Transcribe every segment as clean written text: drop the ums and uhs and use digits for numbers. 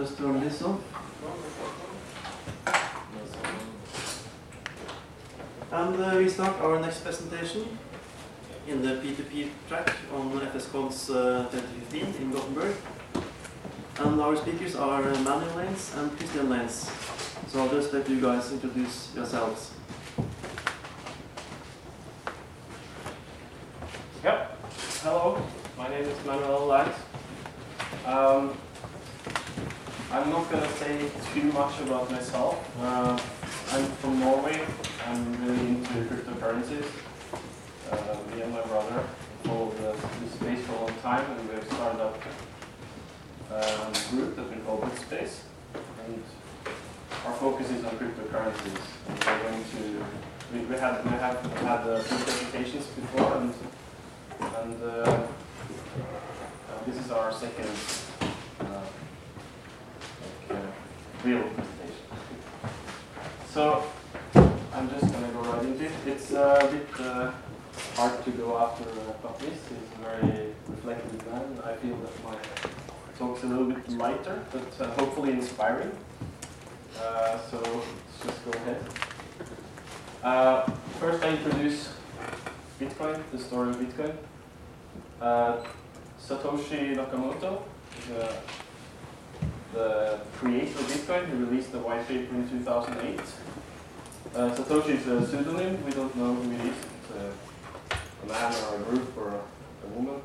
just turn this off. And we start our next presentation in the P2P track on FSCONS 2015 in Gothenburg. And our speakers are Manuel Lains and Pettersen Lains. So I'll just let you guys introduce yourselves. Yep. Hello, my name is Manuel Lains. I'm not going to say too much about myself. I'm from Norway. I'm really into cryptocurrencies. Me and my brother followed this space for a long time, and we have started up a group that we call Bitspace. And our focus is on cryptocurrencies. And we're going to we have had two presentations before, and this is our second real presentation. So I'm just going to go right into it. It's a bit hard to go after Patrice. He's a very reflective man. I feel that my talk's a little bit lighter, but hopefully inspiring. So let's just go ahead. First, I introduce Bitcoin, the story of Bitcoin. Satoshi Nakamoto, the creator of Bitcoin, he released a white paper in 2008. Satoshi is a pseudonym. We don't know who it is. It's a man or a group or a woman.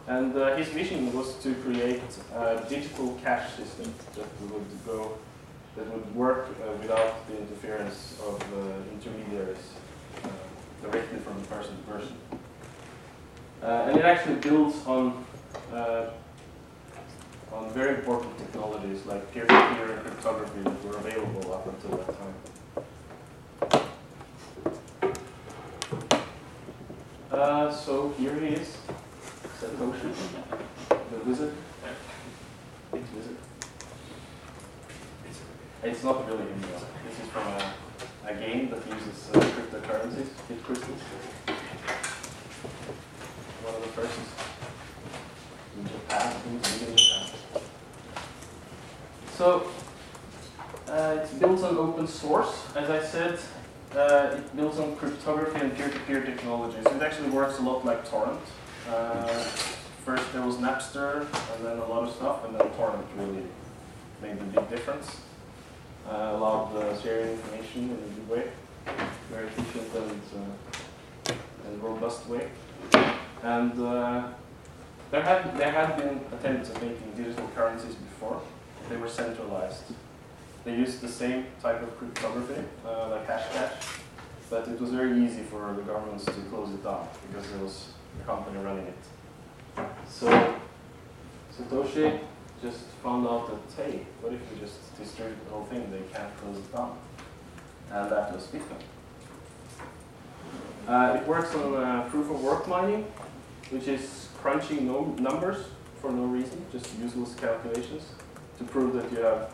And his vision was to create a digital cash system that would work without the interference of intermediaries directly from person to person. And it actually builds on very important technologies like peer-to-peer and cryptography that were available up until that time. So here he is, Satoshi, the wizard. Big wizard. It's not really him though. This is from a game that uses cryptocurrencies, bit crystals. One of the first in Japan, So it's built on open source. As I said, it builds on cryptography and peer-to-peer technologies. It actually works a lot like Torrent. First there was Napster, and then a lot of stuff, and then Torrent really made a big difference. Allowed sharing information in a good way, very efficient and robust way. And there had been attempts at making digital currencies before. They were centralized. They used the same type of cryptography, like Hashcash, but it was very easy for the governments to close it down because there was a company running it. So Satoshi just found out that, hey, what if we just distribute the whole thing? They can't close it down. And that was Bitcoin. It works on proof of work mining, which is crunching numbers for no reason, just useless calculations, to prove that you have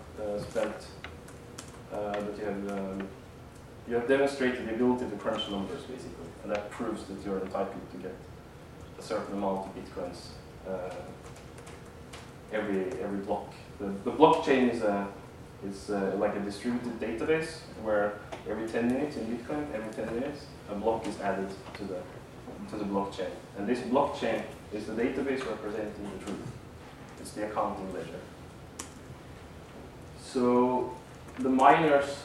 you have demonstrated the ability to crunch numbers, basically, and that proves that you're entitled to get a certain amount of bitcoins every block. The blockchain is like a distributed database where every 10 minutes in Bitcoin, every 10 minutes, a block is added to the blockchain, and this blockchain is the database representing the truth. It's the accounting ledger. So the miners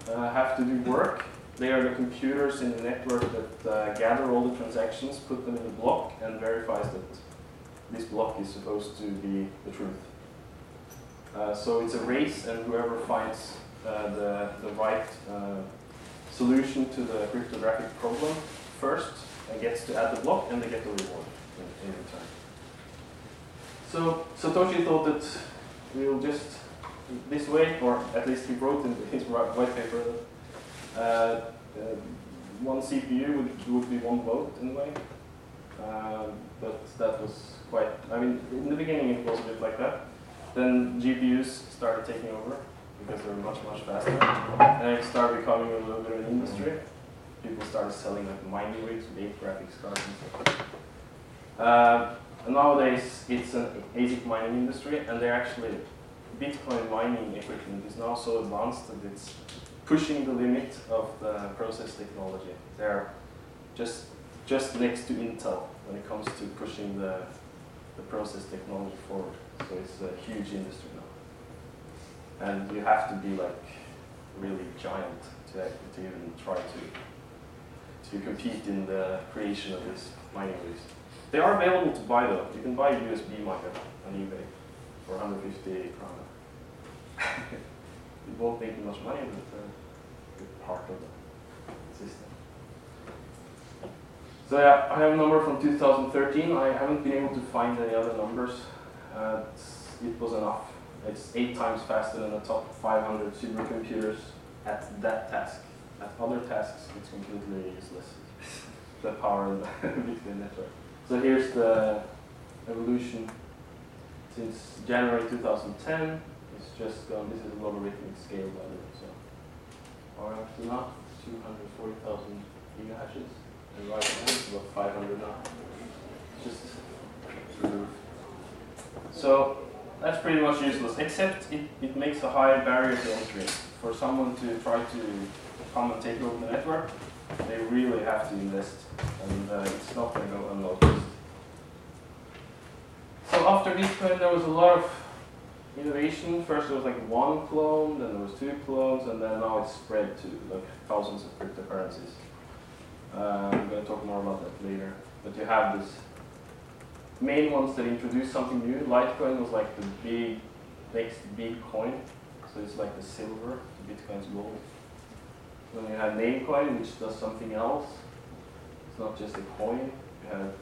have to do work. They are the computers in the network that gather all the transactions, put them in the block, and verifies that this block is supposed to be the truth. So it's a race, and whoever finds the right solution to the cryptographic problem first gets to add the block, and they get the reward in return. So Satoshi thought that we'll just this way, or at least he wrote in his white paper that one CPU would be one vote in a way. But that was quite, I mean, in the beginning it was a bit like that. Then GPUs started taking over because they were much, much faster. And it started becoming a little bit of an industry. People started selling like mining rigs with 8 graphics cards and stuff. And nowadays, it's an ASIC mining industry, and they're actually, Bitcoin mining equipment is now so advanced that it's pushing the limit of the process technology. They're just next to Intel when it comes to pushing the process technology forward. So it's a huge industry now. And you have to be like really giant to even try to compete in the creation of this mining rigs. They are available to buy though. You can buy a USB miner on eBay for 150 krona. You won't make much money, but it's part of the system. So yeah, I have a number from 2013. I haven't been able to find any other numbers. It was enough. It's 8 times faster than the top 500 supercomputers at that task. At other tasks, it's completely useless. The power of the Bitcoin network. So here's the evolution since January 2010. It's just gone. This is a logarithmic scale value. So power up to now 240,000 gigahashes. And right now it's about 500 now. Just through the roof. So that's pretty much useless, except it makes a high barrier to entry. For someone to try to come and take over the network, they really have to invest, and it's not going to go unnoticed. So after Bitcoin, there was a lot of innovation. First there was like one clone, then there was 2 clones, and then now it's spread to like thousands of cryptocurrencies. I'm going to talk more about that later. But you have this main ones that introduced something new. Litecoin was like the next big coin. So it's like the silver to Bitcoin's gold. Then you have Namecoin, which does something else. It's not just a coin. You have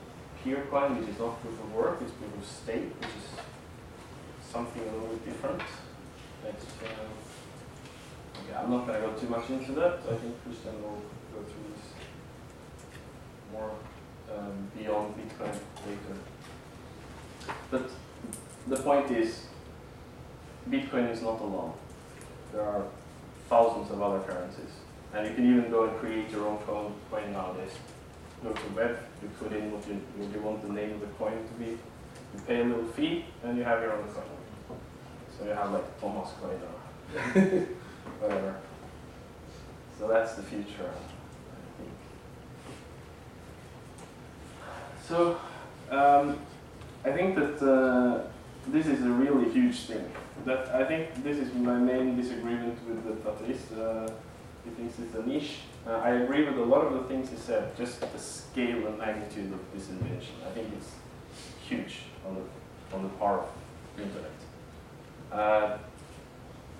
Peercoin, which is not proof of work, it's proof of stake, which is something a little bit different. Okay, I'm not going to go too much into that. I think Christian will go through this more beyond Bitcoin later. But the point is, Bitcoin is not alone. There are thousands of other currencies. And you can even go and create your own coin nowadays. Go to web, you put in what you want the name of the coin to be, you pay a little fee, and you have your own coin. So you have like Thomas coin or whatever. So that's the future, I think. So I think that this is a really huge thing. That I think this is my main disagreement with the Pettersen. He thinks it's a niche. I agree with a lot of the things he said, just the scale and magnitude of this invention. I think it's huge on the part of the internet.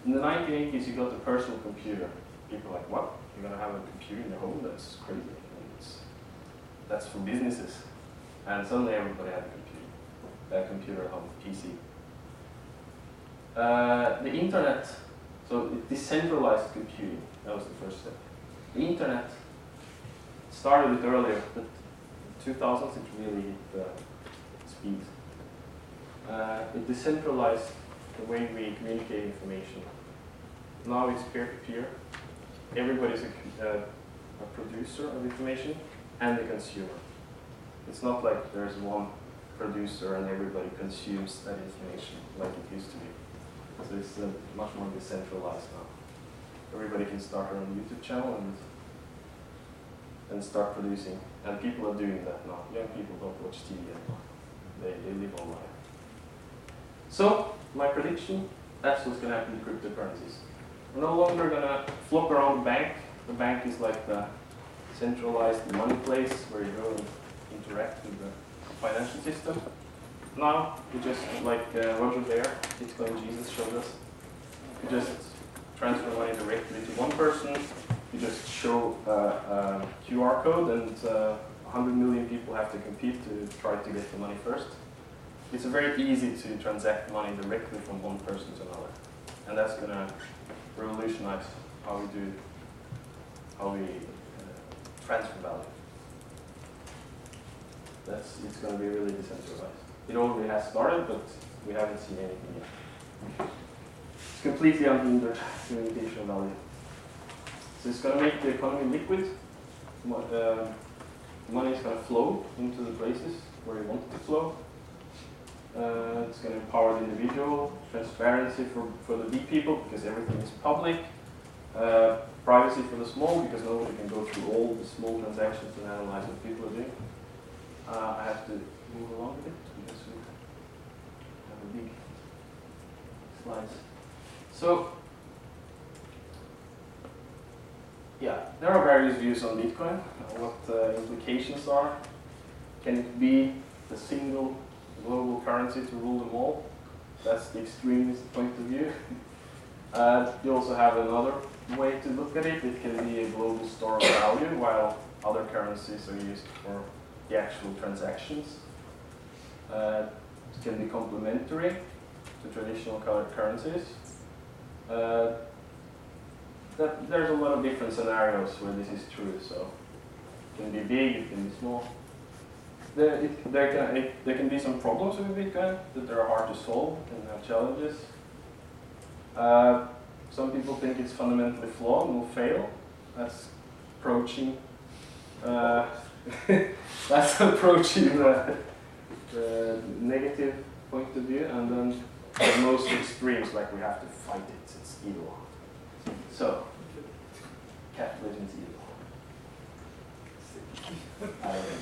In the 1980s, you got the personal computer. People are like, what? You're going to have a computer in your home? That's crazy. That's for businesses. And suddenly everybody had a computer at home, PC. The internet, so decentralized computing, that was the first step. The internet started a bit earlier, but in 2000s it really hit speed. It decentralized the way we communicate information. Now it's peer-to-peer. Everybody's a producer of information and a consumer. It's not like there's one producer and everybody consumes that information like it used to be. So it's much more decentralized now. Everybody can start their own YouTube channel and start producing. And people are doing that now. Young people don't watch TV anymore. They live online. So, my prediction, that's what's going to happen to cryptocurrencies. We're no longer going to flop around the bank. The bank is like the centralized money place where you go and interact with the financial system. Now, you just, like Roger there, Bitcoin Jesus showed us, you just transfer money directly to one person, you just show a QR code, and 100 million people have to compete to try to get the money first. It's very easy to transact money directly from one person to another. And that's going to revolutionize how we transfer value. It's going to be really decentralized. It already has started, but we haven't seen anything yet. It's completely unhindered communication value. So it's going to make the economy liquid. Money is going to flow into the places where you want it to flow. It's going to empower the individual, transparency for the big people because everything is public, privacy for the small because nobody can go through all the small transactions and analyze what people are doing. I have to move along a bit because we have a big slides. So, yeah, there are various views on Bitcoin, what the implications are. Can it be the single global currency to rule them all? That's the extremist point of view. You also have another way to look at it. It can be a global store of value, while other currencies are used for the actual transactions. It can be complementary to traditional currencies. There's a lot of different scenarios where this is true. So it can be big, it can be small. There can be some problems with Bitcoin that are hard to solve and have challenges. Some people think it's fundamentally flawed and will fail. That's approaching. That's approaching the negative point of view, and then the most extremes, like we have to fight it. It's evil. So, capitalism is evil. I don't think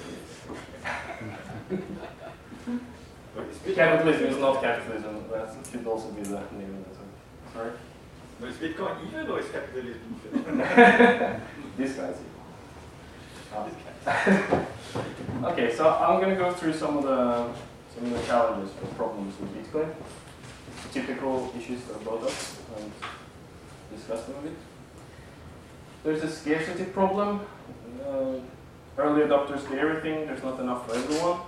it is. Capitalism is not capitalism. That could also be the name of the song. Sorry? But is Bitcoin evil or is capitalism evil? This guy's evil. Okay, so I'm going to go through some of the challenges or problems with Bitcoin, typical issues that are brought up, and discuss them a bit. There's a scarcity problem. Early adopters get everything. There's not enough for everyone,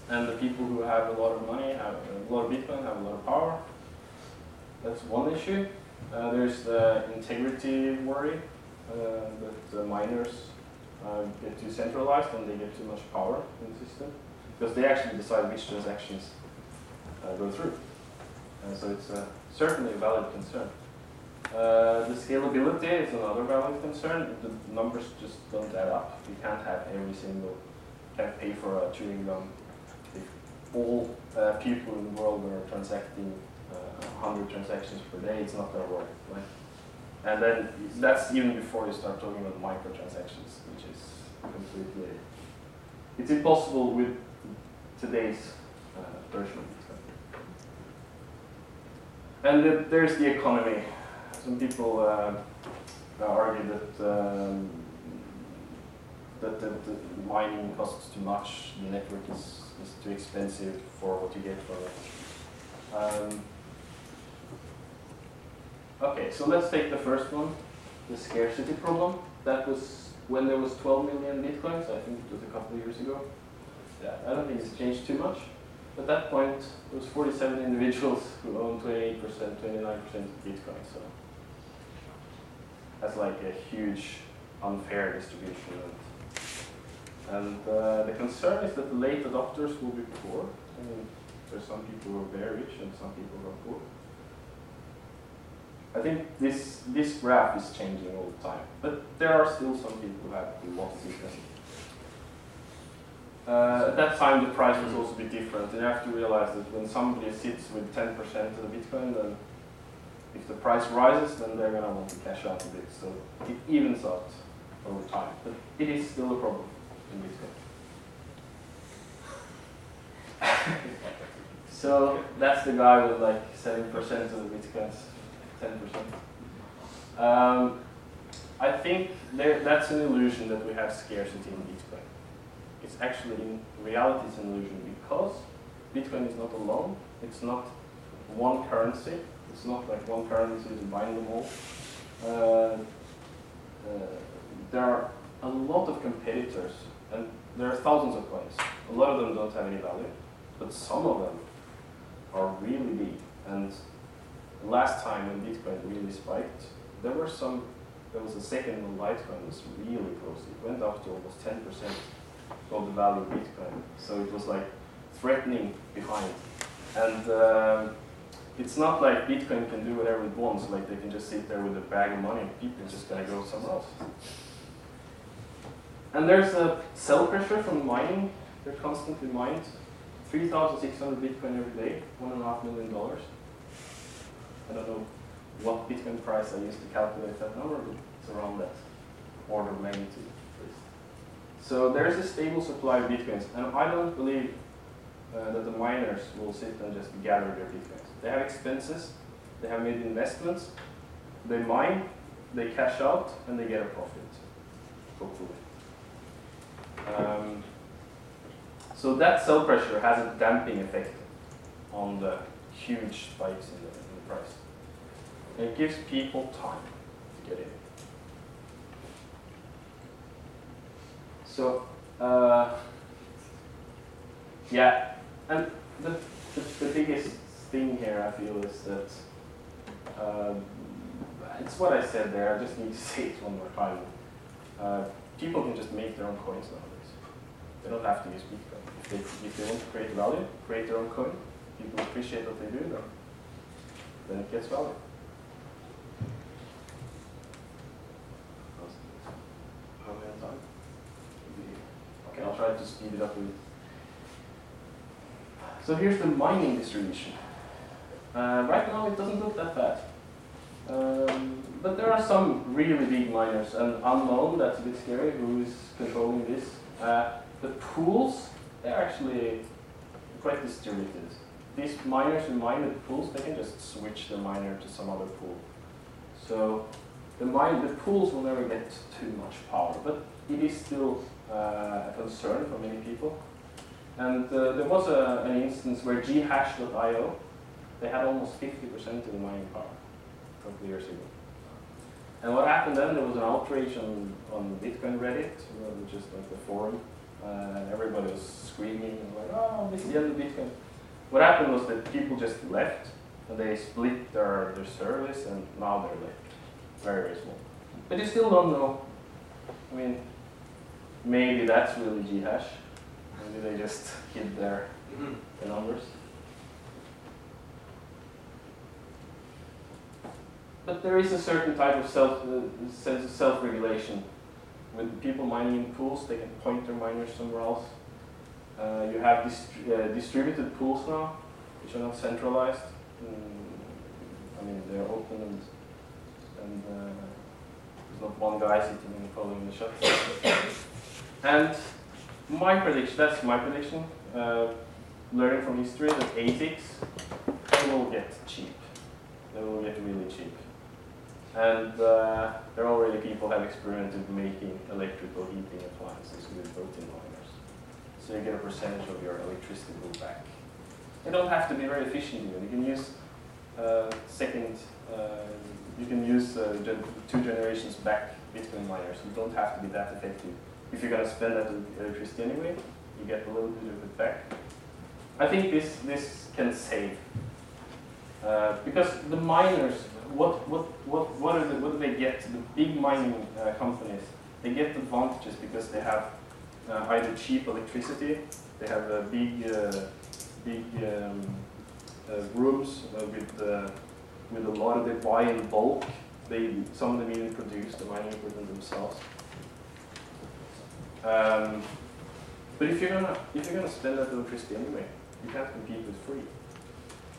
and the people who have a lot of money, have a lot of Bitcoin, have a lot of power. That's one issue. There's the integrity worry that the miners get too centralized and they get too much power in the system because they actually decide which transactions go through. So it's certainly a valid concern. The scalability is another valid concern. The numbers just don't add up. You can't have every single, can't pay for a chewing gum if all people in the world are transacting 100 transactions per day. It's not going to work, right? And then that's even before you start talking about microtransactions, which is completely, it's impossible with today's version of Bitcoin. And there's the economy. Some people argue that the mining costs too much, the network is too expensive for what you get from it. Okay, so let's take the first one, the scarcity problem. That was when there was 12 million Bitcoins, I think it was a couple of years ago. Yeah, I don't think it's changed too much. At that point, there was 47 individuals who owned 28%, 29% of Bitcoin. So that's like a huge unfair distribution. And the concern is that the late adopters will be poor. I mean, there's some people who are very rich and some people who are poor. I think this graph is changing all the time, but there are still some people who have a lot of Bitcoin. At that time, the price was also a bit different. You have to realize that when somebody sits with 10% of the Bitcoin, then if the price rises, then they're going to want to cash out a bit. So it evens out over time, but it is still a problem in Bitcoin. So that's the guy with like 7% of the Bitcoins. 10%. I think that's an illusion that we have scarcity in Bitcoin. It's actually, in reality, it's an illusion because Bitcoin is not alone. It's not one currency. It's not like one currency to bind them all. There are a lot of competitors, and there are thousands of coins. A lot of them don't have any value, but some of them are really big. And last time when Bitcoin really spiked, there was a second when Litecoin was really close. It went up to almost 10% of the value of Bitcoin. So it was like threatening behind. And it's not like Bitcoin can do whatever it wants, like they can just sit there with a bag of money and people are just going to go somewhere else. And there's a sell pressure from mining. They're constantly mined. 3,600 Bitcoin every day, $1.5 million. I don't know what Bitcoin price I used to calculate that number, but it's around that order of magnitude. So there's a stable supply of Bitcoins, and I don't believe that the miners will sit and just gather their Bitcoins. They have expenses, they have made investments, they mine, they cash out, and they get a profit, hopefully. So that sell pressure has a damping effect on the huge spikes in the price. And it gives people time to get in. So, yeah, and the biggest thing here I feel is that it's what I said there. I just need to say it one more time. People can just make their own coins nowadays. They don't have to use Bitcoin. If they want to create value, create their own coin. People appreciate what they do, then it gets value. How many time? Okay, I'll try to speed it up a bit. So here's the mining distribution. Right now it doesn't look that bad. But there are some really big miners, and unknown, that's a bit scary, who is controlling this. The pools, they're actually quite distributed. These miners who mine the pools, they can just switch the miner to some other pool. So the pools will never get too much power, but it is still a concern for many people. And there was an instance where ghash.io, they had almost 50% of the mining power a couple of years ago. And what happened then, there was an outrage on Bitcoin Reddit, which is like the forum. Everybody was screaming, like, oh, this is the end of Bitcoin. What happened was that people just left, and they split their service, and now they're like very, very small. But you still don't know. I mean, maybe that's really ghash. Maybe they just hid the numbers. But there is a certain type of sense of self-regulation. With people mining in pools, they can point their miners somewhere else. You have distributed pools now, which are not centralized. I mean, they're open and there's not one guy sitting and following the shots. And my prediction, that's my prediction, learning from history, that ASICs, they will get cheap. They will get really cheap. And there are already people have experimented making electrical heating appliances with built-in miners. So you get a percentage of your electricity bill back. They don't have to be very efficient even. You can use you can use 2 generations back Bitcoin miners. You don't have to be that effective. If you're going to spend that electricity anyway, you get a little bit of it back. I think this can save. Because the miners, what do they get? The big mining companies, they get advantages because they have either cheap electricity, they have big rooms with a lot of, they buy in bulk. Some of them even produce the mining equipment themselves. But if you're gonna spend that electricity anyway, you can't compete with free.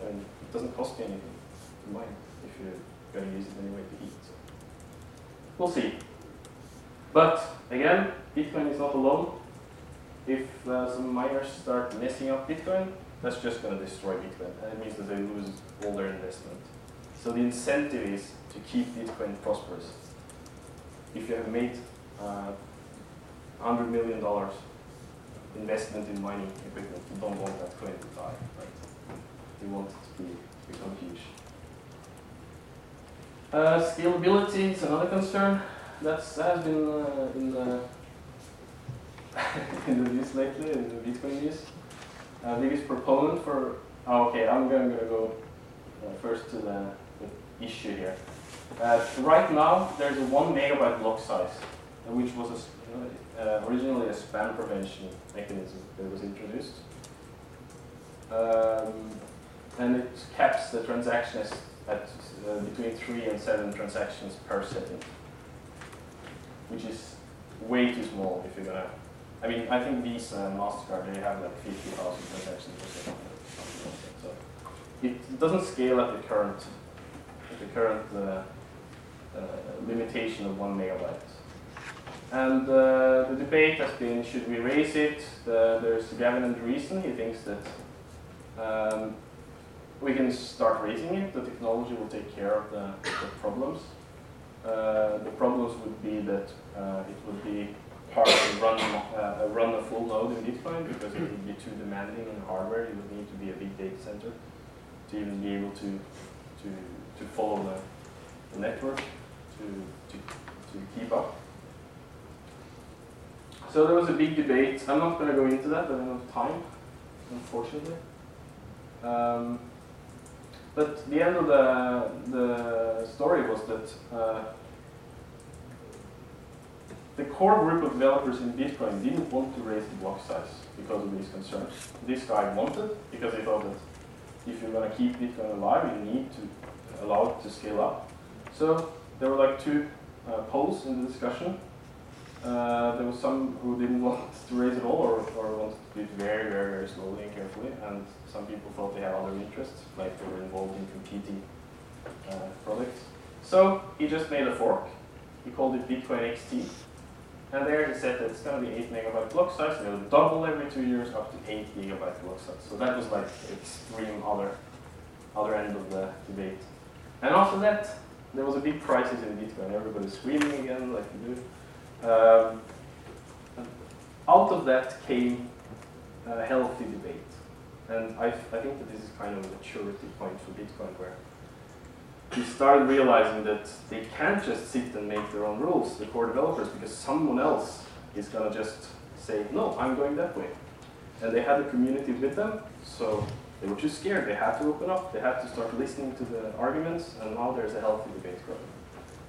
And it doesn't cost you anything to mine if you're going to use it anyway to heat. So we'll see. But again, Bitcoin is not alone. If some miners start messing up Bitcoin, that's just going to destroy Bitcoin, and it means that they lose all their investment. So the incentive is to keep Bitcoin prosperous. If you have made $100 million investment in mining equipment, you don't want that coin to die, right? You want it to become huge. Scalability is another concern. That has been in the in the news lately, in the Bitcoin news. Biggest proponent for. Okay, I'm going to go first to the issue here. Right now, there's a 1 megabyte block size, which was originally a spam prevention mechanism that was introduced. And it caps the transactions at between 3 and 7 transactions per second, which is way too small if you're gonna I mean, I think Visa and MasterCard, they have like 50,000 transactions per second. So it doesn't scale at the current limitation of 1 megabyte. And the debate has been, should we raise it? There's Gavin and Reason. He thinks that we can start raising it. The technology will take care of the problems. The problems would be that it would be hard to run a full node in Bitcoin because it would be too demanding in hardware. You would need to be a big data center to even be able to follow the network to keep up. So there was a big debate. I'm not going to go into that, but I don't have time, unfortunately. But the end of the story was that the core group of developers in Bitcoin didn't want to raise the block size because of these concerns. This guy wanted, because he thought that if you're going to keep Bitcoin alive, you need to allow it to scale up. So there were like two poles in the discussion. There was some who didn't want to raise it all, or wanted to do it very, very, very slowly and carefully, and some people thought they had other interests, like they were involved in competing products. So he just made a fork. He called it Bitcoin XT. And there he said that it's going to be 8 megabyte block size, and it will double every 2 years up to 8 gigabyte block size. So that was like the extreme other end of the debate. And after that, there was a big crisis in Bitcoin. Everybody's screaming again, like you do. Out of that came a healthy debate. And I think that this is kind of a maturity point for Bitcoin, where we started realizing that they can't just sit and make their own rules, the core developers, because someone else is going to just say, no, I'm going that way. And they had a community with them, so they were too scared. They had to open up. They had to start listening to the arguments, and now there's a healthy debate going.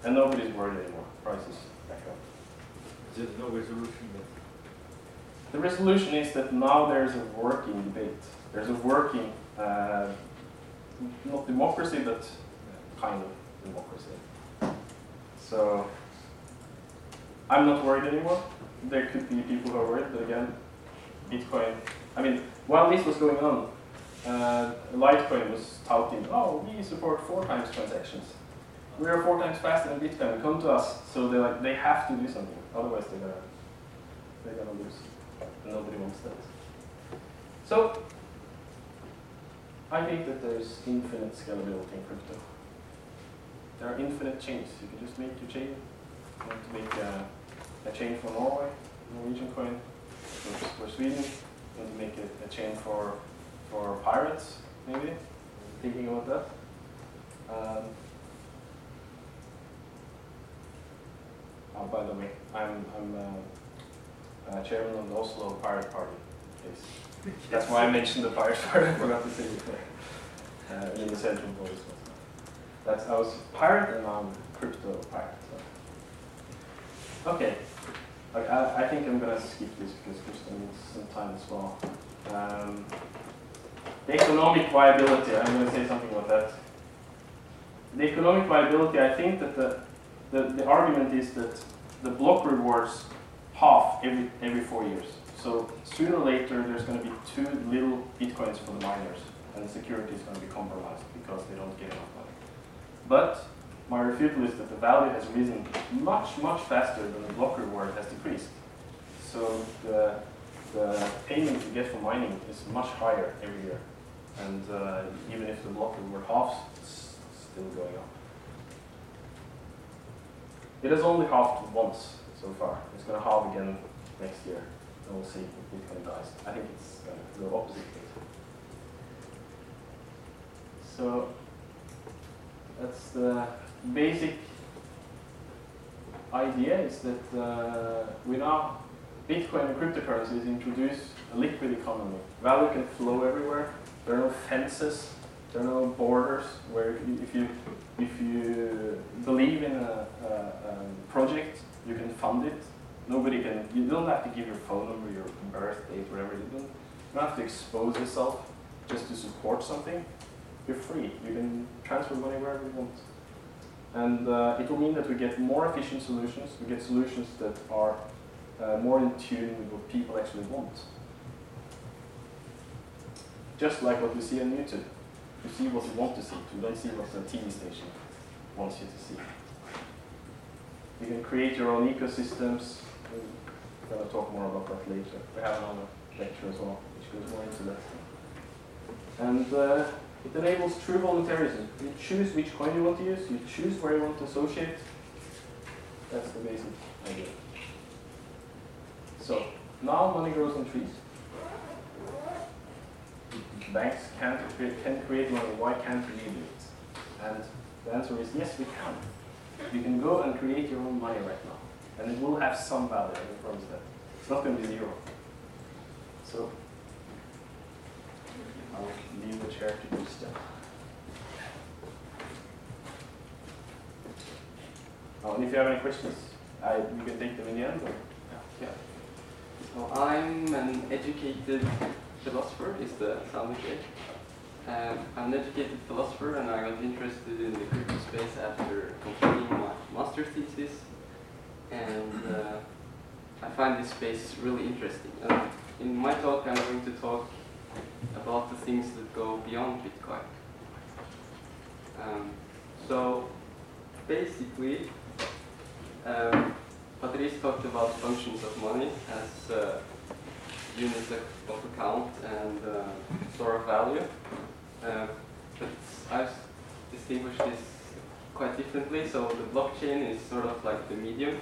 And nobody's worried anymore. Prices back up. There's no resolution yet. The resolution is that now there's a working debate. There's a working, not democracy, but kind of democracy. So I'm not worried anymore. There could be people who are worried, but again, Bitcoin, I mean, while this was going on, Litecoin was touting, oh, we support 4 times transactions. We are 4 times faster than Bitcoin, come to us. So they're like, they have to do something, otherwise they're gonna lose. And nobody wants that. So I think that there's infinite scalability in crypto. There are infinite chains. You can just make your chain. You want to make a chain for Norway, Norwegian coin, for Sweden. You want to make a chain for pirates, maybe. Thinking about that. Oh, by the way, I'm chairman of the Oslo Pirate Party. Yes. That's why I mentioned the Pirate Party. I forgot to say it before. In the central voice. I was pirate and now I'm crypto pirate. So. Okay, I think I'm gonna skip this because Krista needs some time as well. The economic viability, I'm gonna say something about that. The economic viability, I think that the argument is that the block rewards half every 4 years. So sooner or later there's gonna be too little Bitcoins for the miners and the security is gonna be compromised because they don't get enough money. But my refutal is that the value has risen much, much faster than the block reward has decreased. So the payment you get for mining is much higher every year. And even if the block reward halves, it's still going up. It has only halved once so far. It's going to halve again next year. And we'll see if Bitcoin dies. I think it's going to go opposite. So that's the basic idea, is that we now, Bitcoin and cryptocurrencies introduce a liquid economy. Value can flow everywhere. There are no fences. There are no borders. Where if you believe in a project, you can fund it. Nobody can. You don't have to give your phone number, your birth date, whatever. You don't have to expose yourself just to support something. You're free. You can transfer money wherever you want. And it will mean that we get more efficient solutions. We get solutions that are more in tune with what people actually want. Just like what you see on YouTube. You see what you want to see. You don't see what the TV station wants you to see. You can create your own ecosystems. We're going to talk more about that later. We have another lecture as well, which goes more into that. And it enables true voluntarism. You choose which coin you want to use. You choose where you want to associate. That's the basic idea. So, now money grows on trees. Banks can create money. Why can't we do it? And the answer is yes, we can. You can go and create your own money right now. And it will have some value, I promise that. It's not going to be zero. So, I'll leave the chair to Christian. Oh, and if you have any questions, you can take them in the end. Or? Yeah. So I'm an educated philosopher, is the sound okay? I'm an educated philosopher, and I got interested in the crypto space after completing my master's thesis. And I find this space really interesting. And in my talk, I'm going to talk about the things that go beyond Bitcoin. So basically, Patrice talked about functions of money as units of account and store of value. But I've distinguished this quite differently. So the blockchain is sort of like the medium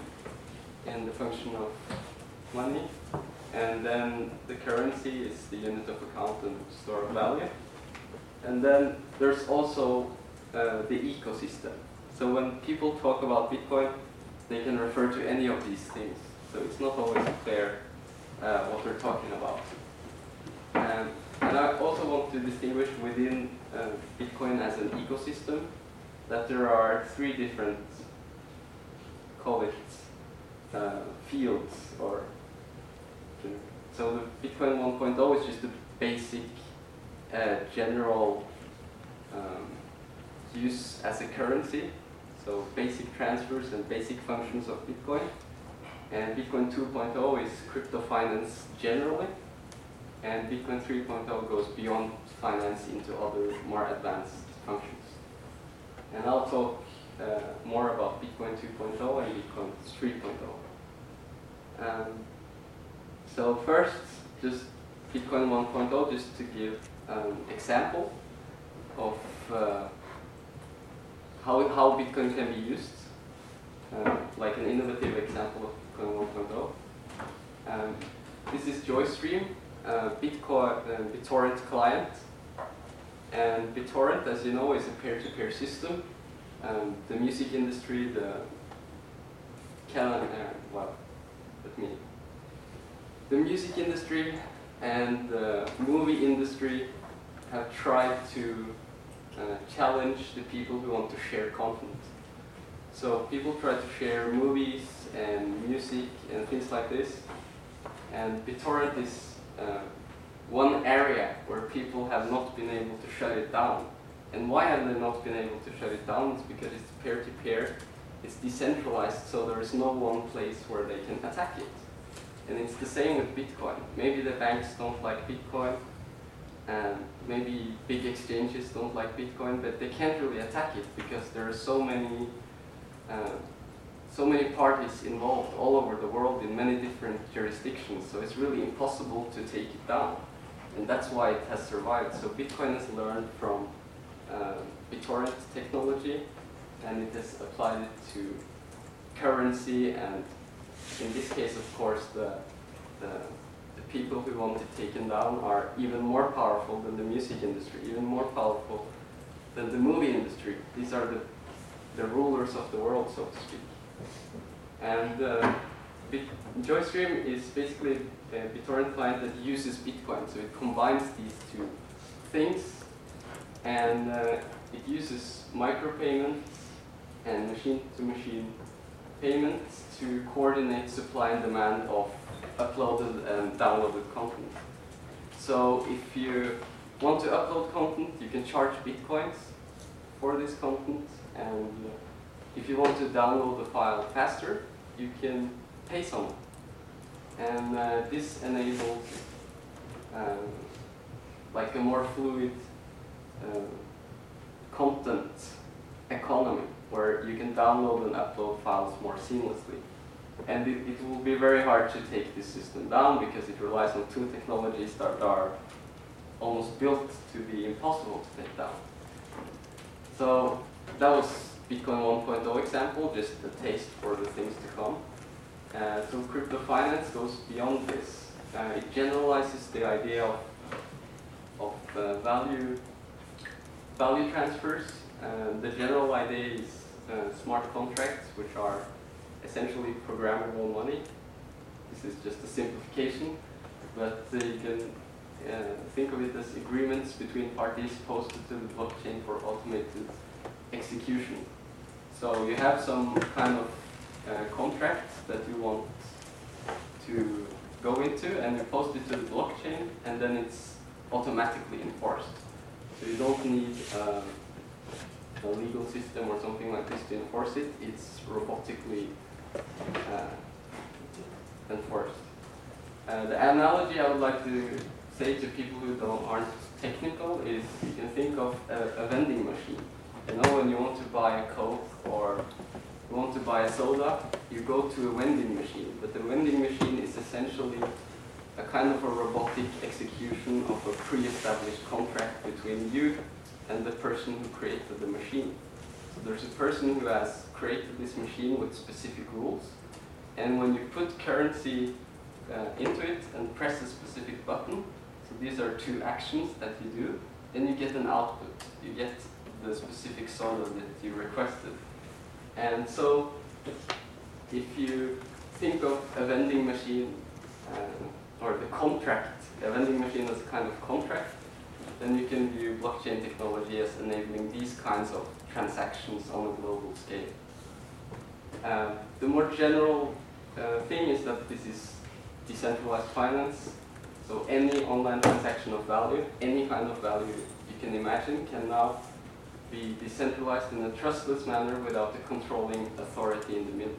and the function of money. And then the currency is the unit of account and store of value. And then there's also the ecosystem. So when people talk about Bitcoin, they can refer to any of these things. So it's not always clear what we're talking about. And I also want to distinguish within Bitcoin as an ecosystem that there are three different, call it, fields. Or so the Bitcoin 1.0 is just a basic, general use as a currency. So basic transfers and basic functions of Bitcoin. And Bitcoin 2.0 is crypto finance generally. And Bitcoin 3.0 goes beyond finance into other more advanced functions. And I'll talk more about Bitcoin 2.0 and Bitcoin 3.0. So first, just Bitcoin 1.0, just to give an example of how Bitcoin can be used, like an innovative example of Bitcoin 1.0. This is JoyStream, Bittorrent client. And Bittorrent, as you know, is a peer-to-peer system. The music industry, the music industry and the movie industry have tried to challenge the people who want to share content. So people try to share movies and music and things like this. And Bittorrent is one area where people have not been able to shut it down. And why have they not been able to shut it down? It's because it's peer-to-peer, it's decentralized, so there is no one place where they can attack it. And it's the same with Bitcoin. Maybe the banks don't like Bitcoin, and maybe big exchanges don't like Bitcoin, but they can't really attack it because there are so many parties involved all over the world in many different jurisdictions, so it's really impossible to take it down. And that's why it has survived. So Bitcoin has learned from Bittorrent technology, and it has applied it to currency, and in this case, of course, the people who want it taken down are even more powerful than the music industry, even more powerful than the movie industry. These are the rulers of the world, so to speak. And JoyStream is basically a Bittorrent client that uses Bitcoin, so it combines these two things, and it uses micropayments and machine-to-machine payments to coordinate supply and demand of uploaded and downloaded content. So if you want to upload content, you can charge Bitcoins for this content, and if you want to download the file faster, you can pay someone. And this enables like a more fluid content economy, where you can download and upload files more seamlessly. And it will be very hard to take this system down because it relies on two technologies that are almost built to be impossible to take down. So that was Bitcoin 1.0 example, just a taste for the things to come. So crypto finance goes beyond this. It generalizes the idea of value transfers. The general idea is smart contracts, which are essentially programmable money. This is just a simplification, but you can think of it as agreements between parties posted to the blockchain for automated execution. So you have some kind of contract that you want to go into, and you post it to the blockchain, and then it's automatically enforced. So you don't need a legal system or something like this to enforce it. It's robotically enforced. The analogy I would like to say to people who aren't technical is you can think of a vending machine. You know, when you want to buy a Coke or you want to buy a soda, you go to a vending machine. But the vending machine is essentially a kind of a robotic execution of a pre-established contract between you and the person who created the machine. So there's a person who has created this machine with specific rules, and when you put currency into it and press a specific button, so these are two actions that you do, then you get an output. You get the specific soda that you requested. And so if you think of a vending machine or the contract, a vending machine as a kind of contract, then you can view blockchain technology as enabling these kinds of transactions on a global scale. The more general thing is that this is decentralized finance. So any online transaction of value, any kind of value you can imagine, can now be decentralized in a trustless manner without a controlling authority in the middle.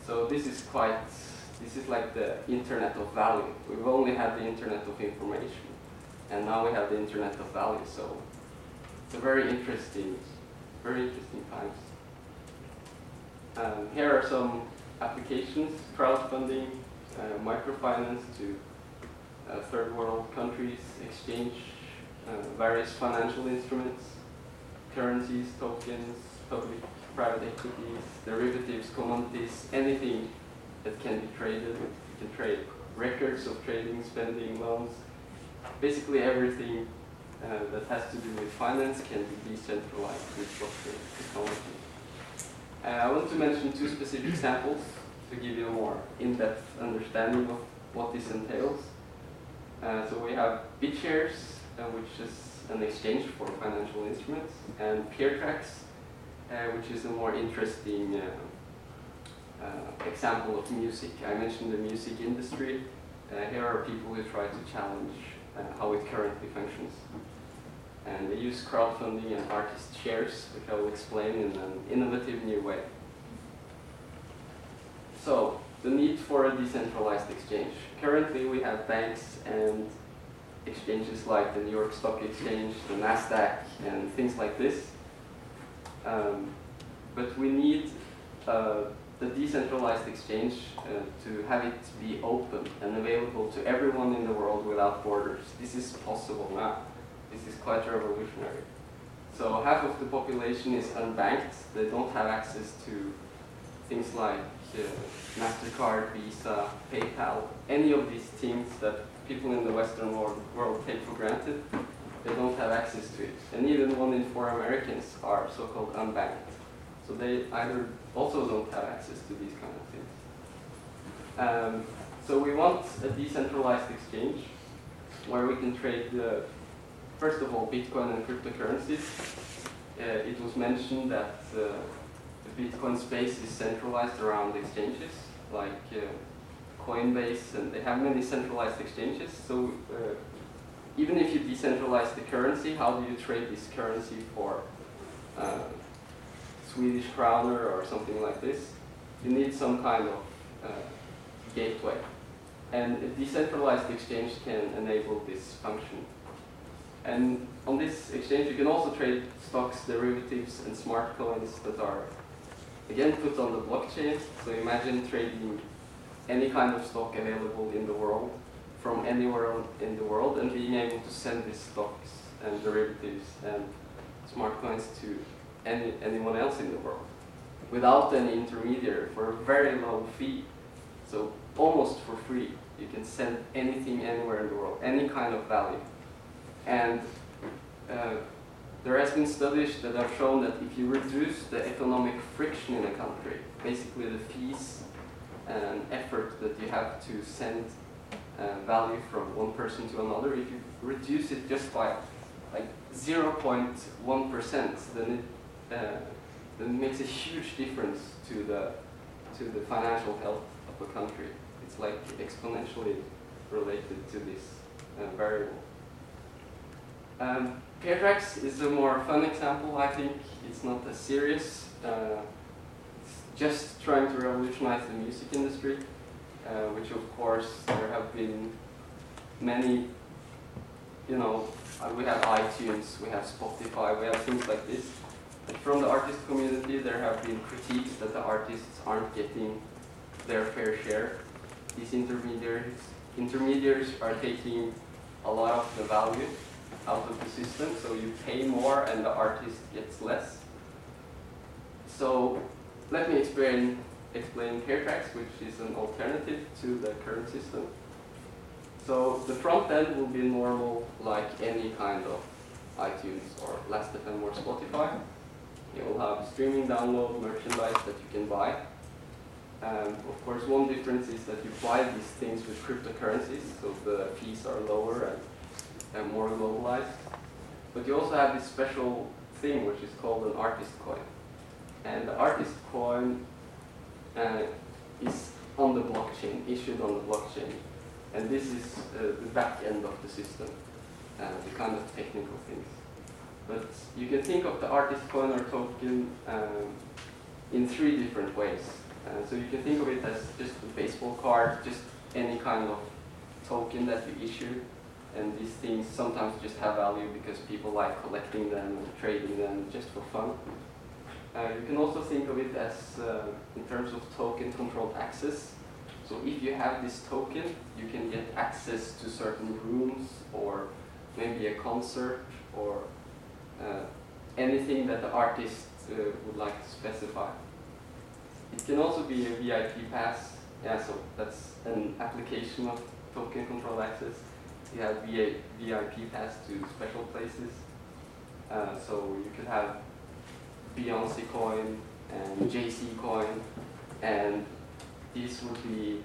So this is like the internet of value. We've only had the internet of information, and now we have the internet of value. So it's a very interesting times. Here are some applications: crowdfunding, microfinance to third world countries, exchange various financial instruments, currencies, tokens, public, private equities, derivatives, commodities, anything that can be traded. You can trade records of trading, spending, loans. Basically everything that has to do with finance can be decentralized with blockchain technology. I want to mention two specific samples to give you a more in-depth understanding of what this entails. So we have BitShares, which is an exchange for financial instruments, and PeerTracks, which is a more interesting example of music. I mentioned the music industry. Here are people who try to challenge how it currently functions. And they use crowdfunding and artist shares, which I will explain in an innovative new way. So, the need for a decentralized exchange. Currently we have banks and exchanges like the New York Stock Exchange, the NASDAQ, and things like this. But we need the decentralized exchange to have it be open and available to everyone in the world without borders. This is possible now. This is quite revolutionary. So half of the population is unbanked. They don't have access to things like MasterCard, Visa, PayPal, any of these things that people in the Western world take for granted. They don't have access to it. And even 1 in 4 Americans are so-called unbanked. So they either also don't have access to these kind of things. So we want a decentralized exchange where we can trade, first of all, Bitcoin and cryptocurrencies. It was mentioned that the Bitcoin space is centralized around exchanges like Coinbase, and they have many centralized exchanges. So even if you decentralize the currency, how do you trade this currency for Swedish kroner or something like this? You need some kind of gateway. And a decentralized exchange can enable this function. And on this exchange, you can also trade stocks, derivatives, and smart coins that are, again, put on the blockchain. So imagine trading any kind of stock available in the world from anywhere in the world and being able to send these stocks and derivatives and smart coins to anyone else in the world without any intermediary for a very low fee. So almost for free, you can send anything anywhere in the world, any kind of value. And there has been studies that have shown that if you reduce the economic friction in a country, basically the fees and effort that you have to send value from one person to another, if you reduce it just by like 0.1%, then it makes a huge difference to the financial health of a country. It's like exponentially related to this variable. Pair tracks is a more fun example, I think. It's not as serious. It's just trying to revolutionize the music industry, which of course there have been many, we have iTunes, we have Spotify, we have things like this. But from the artist community, there have been critiques that the artists aren't getting their fair share. These intermediaries are taking a lot of the value out of the system, so you pay more and the artist gets less. So let me explain pair tracks, which is an alternative to the current system. So the front end will be normal like any kind of iTunes or Last.fm or Spotify. You will have streaming, download, merchandise that you can buy. Of course, one difference is that you buy these things with cryptocurrencies, so the fees are lower and more globalized. But you also have this special thing which is called an artist coin. And the artist coin is on the blockchain, issued on the blockchain. And this is the back end of the system, the kind of technical things. But you can think of the artist coin or token in three different ways. So you can think of it as just a baseball card, just any kind of token that you issue. And these things sometimes just have value because people like collecting them and trading them just for fun. You can also think of it as in terms of token controlled access. So if you have this token, you can get access to certain rooms or maybe a concert or anything that the artist would like to specify. It can also be a VIP pass. Yeah, so that's an application of token controlled access. You have VIP pass to special places. So you could have Beyonce coin and JC coin, and these would be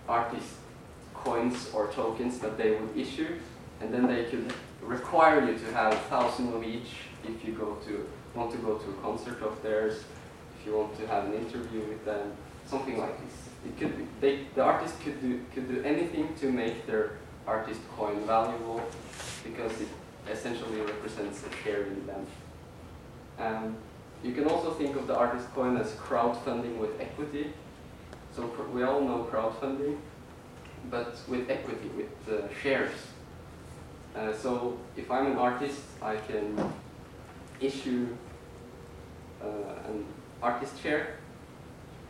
artist coins or tokens that they would issue, and then they could require you to have 1,000 of each if you want to go to a concert of theirs, if you want to have an interview with them, something like this. It could be, the artist could do anything to make their artist coin valuable because it essentially represents a share in them. You can also think of the artist coin as crowdfunding with equity. So we all know crowdfunding, but with equity, with shares. So if I'm an artist, I can issue an artist share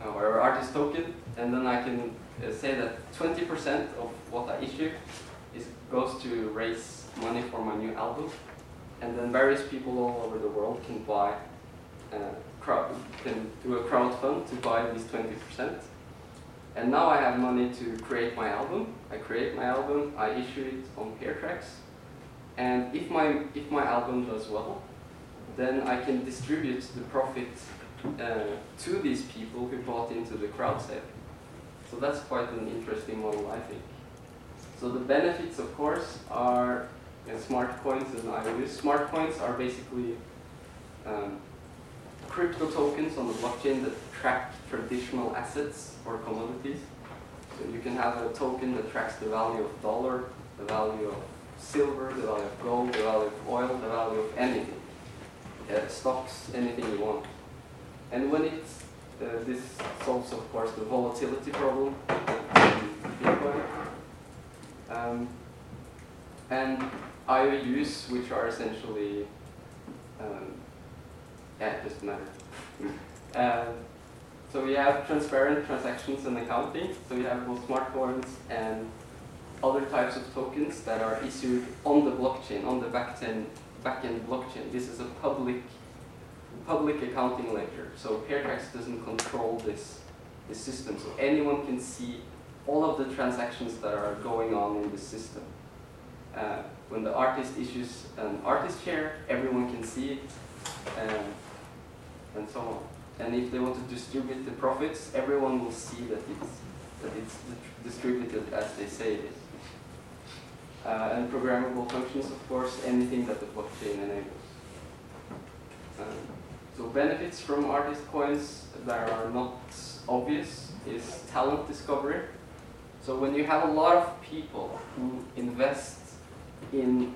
or an artist token, and then I can say that 20% of what I issue goes to raise money for my new album, and then various people all over the world can buy, can do a crowdfund to buy these 20%. And now I have money to create my album. I create my album, I issue it on pair tracks, and if my album does well, then I can distribute the profit to these people who bought into the crowd sale. So that's quite an interesting model, I think. So the benefits, of course, are smart coins and IOUs. Smart coins are basically crypto tokens on the blockchain that track traditional assets or commodities. So you can have a token that tracks the value of dollar, the value of silver, the value of gold, the value of oil, the value of anything. Stocks, anything you want. And when this solves, of course, the volatility problem in Bitcoin. And IOUs, which are essentially, yeah, it doesn't matter. So we have transparent transactions and accounting. So we have both smart coins and other types of tokens that are issued on the blockchain, on the backend blockchain. This is a public accounting ledger. So PairTrax doesn't control this system. So anyone can see all of the transactions that are going on in the system. When the artist issues an artist share, everyone can see it, and so on. And if they want to distribute the profits, everyone will see that it's distributed as they say it is. And programmable functions, of course, anything that the blockchain enables. So benefits from artist coins that are not obvious is talent discovery. So when you have a lot of people who invest in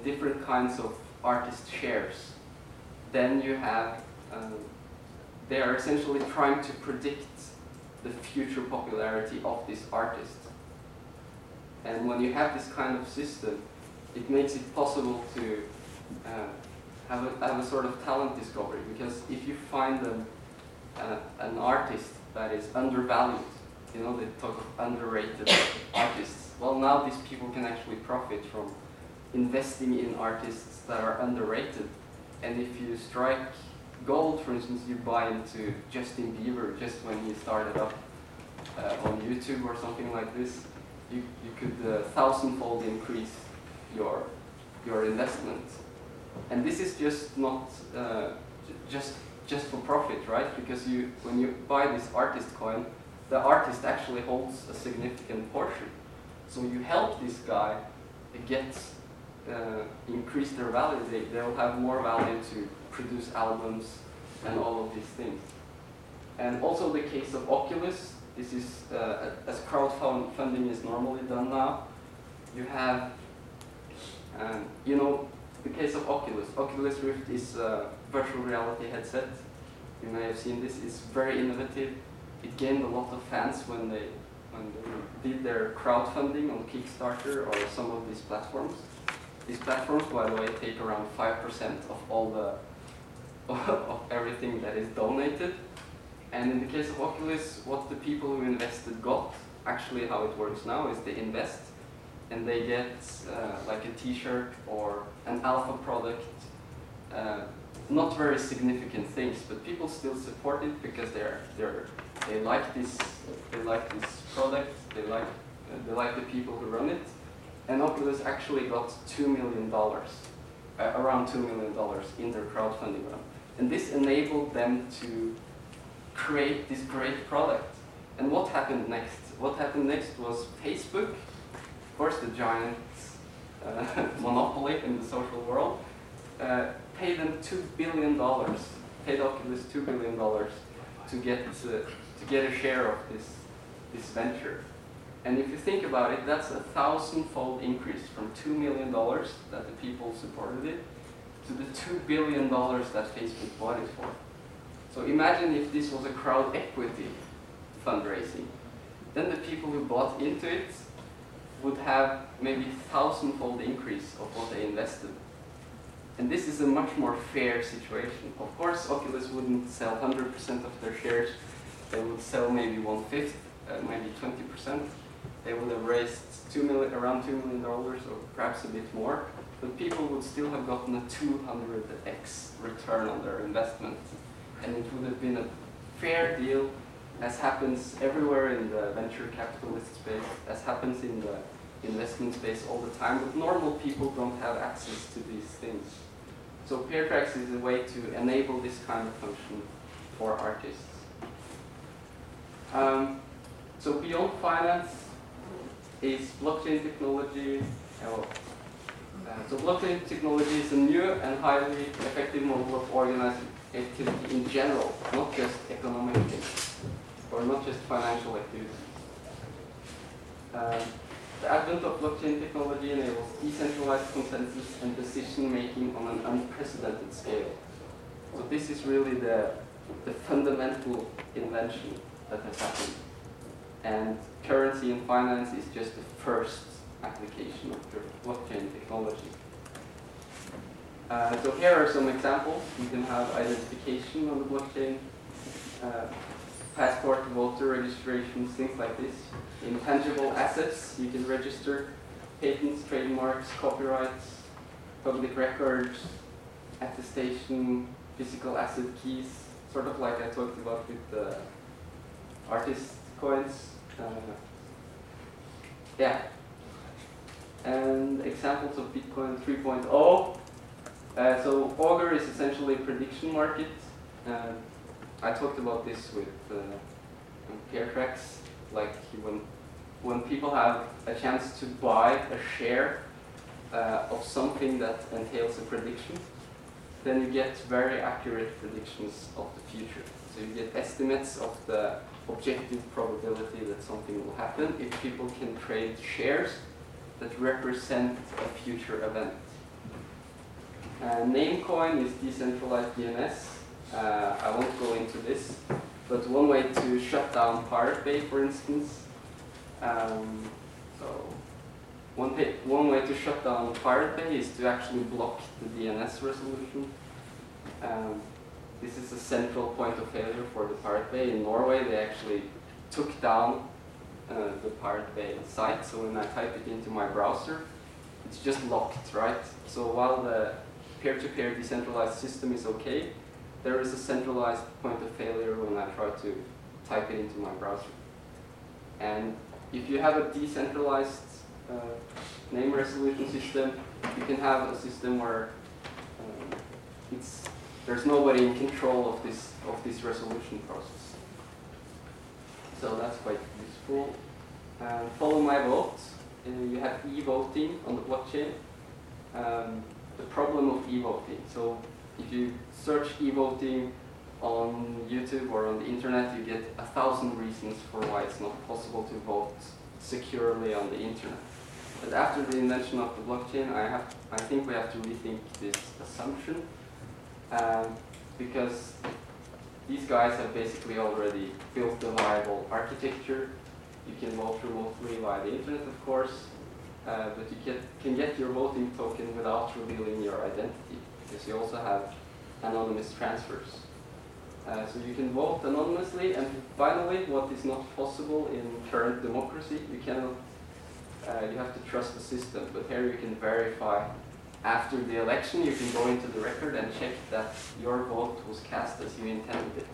different kinds of artist shares, then you have they are essentially trying to predict the future popularity of this artist. And when you have this kind of system, it makes it possible to have a sort of talent discovery, because if you find an artist that is undervalued, you know, they talk of underrated artists. Well, now these people can actually profit from investing in artists that are underrated. And if you strike gold, for instance, you buy into Justin Bieber just when he started up on YouTube or something like this, you could 1,000-fold increase your investment. And this is just not just for profit, right? Because when you buy this artist coin, the artist actually holds a significant portion. So you help this guy get increase their value. They'll have more value to produce albums and all of these things. And also the case of Oculus, this is as crowdfunding is normally done now. You have, you know, the case of Oculus Rift is a virtual reality headset. You may have seen this. It's very innovative. It gained a lot of fans when they did their crowdfunding on Kickstarter or some of these platforms. These platforms, by the way, take around 5% of all of everything that is donated. And in the case of Oculus, what the people who invested got, actually how it works now, is they invest and they get like a t-shirt or an alpha product. Not very significant things, but people still support it because they like this product, they like the people who run it. And Oculus actually got $2 million, around $2 million in their crowdfunding run. And this enabled them to create this great product. And what happened next? What happened next was Facebook, of course the giant monopoly in the social world, paid them $2 billion, paid Oculus $2 billion to get a share of this venture. And if you think about it, that's a 1,000-fold increase from $2 million that the people supported it to the $2 billion that Facebook bought it for. So imagine if this was a crowd equity fundraising. Then the people who bought into it would have maybe 1,000-fold increase of what they invested. And this is a much more fair situation. Of course, Oculus wouldn't sell 100% of their shares. They would sell maybe 1/5, maybe 20%. They would have raised around $2 million, or perhaps a bit more. But people would still have gotten a 200x return on their investment. And it would have been a fair deal, as happens everywhere in the venture capitalist space, as happens in the investment space all the time. But normal people don't have access to these things. So PairTrax is a way to enable this kind of function for artists. So beyond finance is blockchain technology. So blockchain technology is a new and highly effective model of organized activity in general, not just economic activity, or not just financial activity. The advent of blockchain technology enables decentralized consensus and decision-making on an unprecedented scale. So this is really the the fundamental invention that has happened. And currency and finance is just the first application of the blockchain technology. So here are some examples. You can have identification on the blockchain, passport, voter registrations, things like this. Intangible assets, you can register patents, trademarks, copyrights, public records, attestation, physical asset keys, sort of like I talked about with the artist coins. Yeah. And examples of Bitcoin 3.0. So Augur is essentially a prediction market. I talked about this with pair tracks, like when people have a chance to buy a share of something that entails a prediction, then you get very accurate predictions of the future. So you get estimates of the objective probability that something will happen if people can trade shares that represent a future event. Namecoin is decentralized DNS. I won't go into this, but one way to shut down Pirate Bay, for instance. So one way to shut down Pirate Bay is to actually block the DNS resolution. This is a central point of failure for the Pirate Bay. In Norway, they actually took down the Pirate Bay site. So when I type it into my browser, it's just locked, right? So while the peer-to-peer decentralized system is okay, there is a centralized point of failure when I try to type it into my browser. And if you have a decentralized name resolution system, you can have a system where there's nobody in control of this resolution process. So that's quite useful. Follow my vote. You have e-voting on the blockchain. The problem of e-voting. So if you search e-voting on YouTube or on the internet, you get 1,000 reasons for why it's not possible to vote securely on the internet. But after the invention of the blockchain, I think we have to rethink this assumption, because these guys have basically already built a viable architecture. You can vote remotely via the internet, of course, but you can get your voting token without revealing your identity, because you also have anonymous transfers. So you can vote anonymously, and finally, what is not possible in current democracy, you cannot. You have to trust the system, but here you can verify. After the election, you can go into the record and check that your vote was cast as you intended it.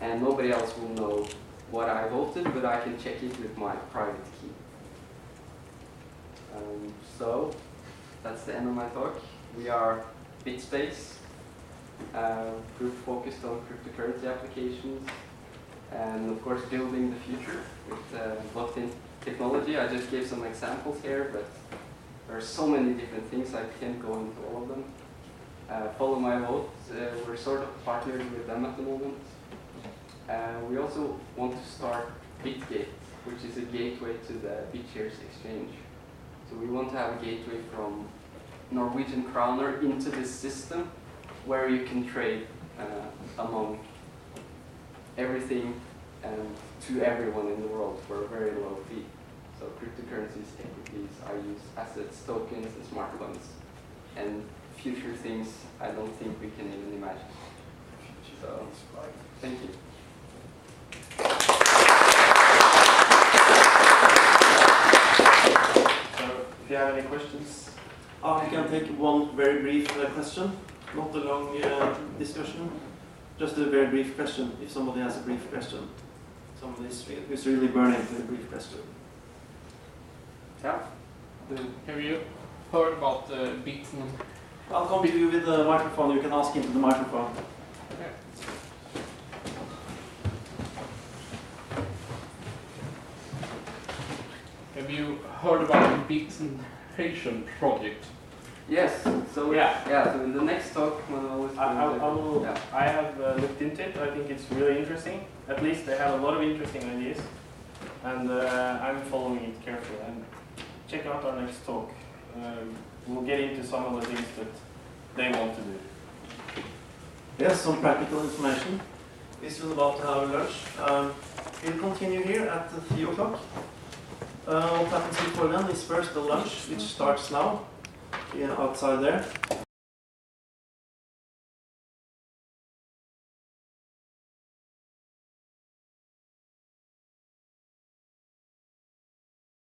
And nobody else will know what I voted, but I can check it with my private key. So that's the end of my talk. We are BitSpace, group focused on cryptocurrency applications, and of course building the future with blockchain technology. I just gave some examples here, but there are so many different things, I can't go into all of them. Follow my vote. We're sort of partnered with them at the moment. We also want to start BitGate, which is a gateway to the BitShares exchange. So we want to have a gateway from Norwegian kroner into this system where you can trade among everything and to everyone in the world for a very low fee. So cryptocurrencies, equities, I use assets, tokens, and smart loans. And future things I don't think we can even imagine. So, thank you. So, if you have any questions? We can take one very brief question, not a long discussion. Just a very brief question, if somebody has a brief question. Somebody who's really burning for a brief question. Yeah? Have you heard about Bitcoin? I'll come to you with the microphone. You can ask into the microphone. Okay. Have you heard about the Bittorrent project? Yes. So Yeah. So in the next talk, I have looked into it. I think it's really interesting. At least they have a lot of interesting ideas, and I'm following it carefully. And check out our next talk. We'll get into some of the things that they want to do. Yes, some practical information. we're soon about to have lunch. We'll continue here at 3 o'clock. What happens before then is first the lunch, which starts now, outside there.